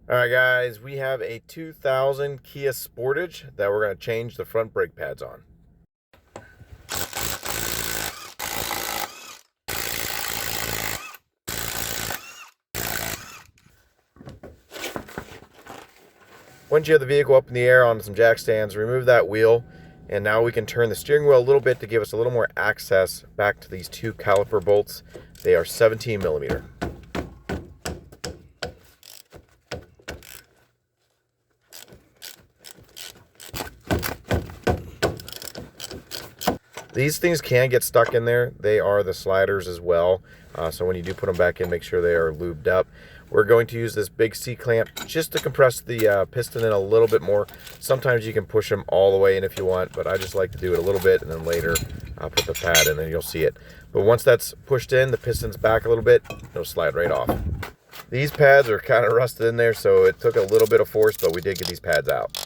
All right, guys, we have a 2000 Kia Sportage that we're going to change the front brake pads on. Once you have the vehicle up in the air on some jack stands, remove that wheel, and now we can turn the steering wheel a little bit to give us a little more access back to these two caliper bolts. They are 17 millimeter. These things can get stuck in there. They are the sliders as well. So when you do put them back in, make sure they are lubed up. We're going to use this big C-clamp just to compress the piston in a little bit more. Sometimes you can push them all the way in if you want, but I just like to do it a little bit and then later I'll put the pad in and you'll see it. But once that's pushed in, the piston's back a little bit, it'll slide right off. These pads are kind of rusted in there, so it took a little bit of force, but we did get these pads out.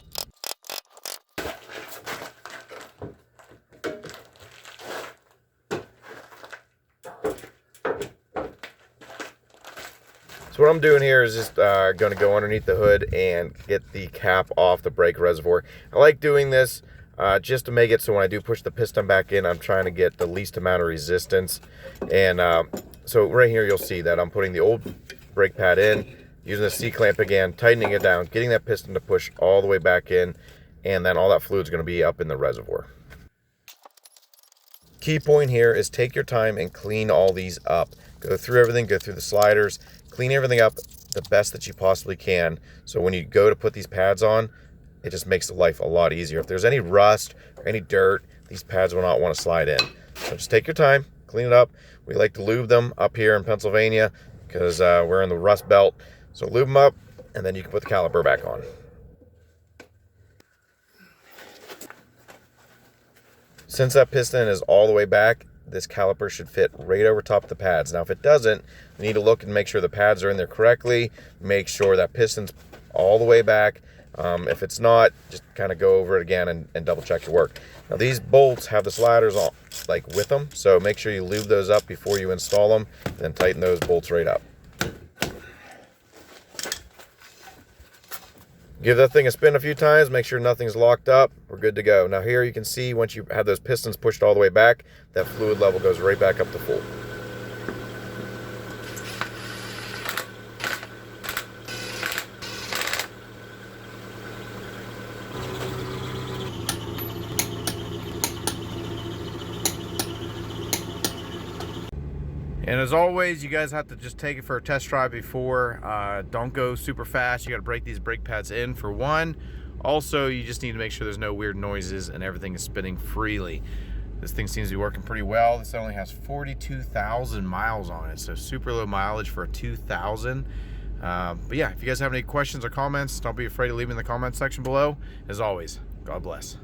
So what I'm doing here is just going to go underneath the hood and get the cap off the brake reservoir. I like doing this just to make it so when I do push the piston back in, I'm trying to get the least amount of resistance. And so right here you'll see that I'm putting the old brake pad in, using the C-clamp again, tightening it down, getting that piston to push all the way back in, and then all that fluid is going to be up in the reservoir. Key point here is take your time and clean all these up. Go through everything, go through the sliders, clean everything up the best that you possibly can. So when you go to put these pads on, it just makes life a lot easier. If there's any rust or any dirt, these pads will not want to slide in. So just take your time, clean it up. We like to lube them up here in Pennsylvania because we're in the Rust Belt. So lube them up and then you can put the caliper back on. Since that piston is all the way back, this caliper should fit right over top of the pads. Now, if it doesn't, we need to look and make sure the pads are in there correctly. Make sure that piston's all the way back. If it's not, just kind of go over it again and double check your work. Now, these bolts have the sliders on, like with them, so make sure you lube those up before you install them, and then tighten those bolts right up. Give that thing a spin a few times, make sure nothing's locked up. We're good to go. Now here you can see once you have those pistons pushed all the way back, that fluid level goes right back up to full. And as always, you guys have to just take it for a test drive before. Don't go super fast. You got to break these brake pads in for one. Also, you just need to make sure there's no weird noises and everything is spinning freely. This thing seems to be working pretty well. This only has 42,000 miles on it, so super low mileage for a 2000. But yeah, if you guys have any questions or comments, don't be afraid to leave them in the comment section below. As always, God bless.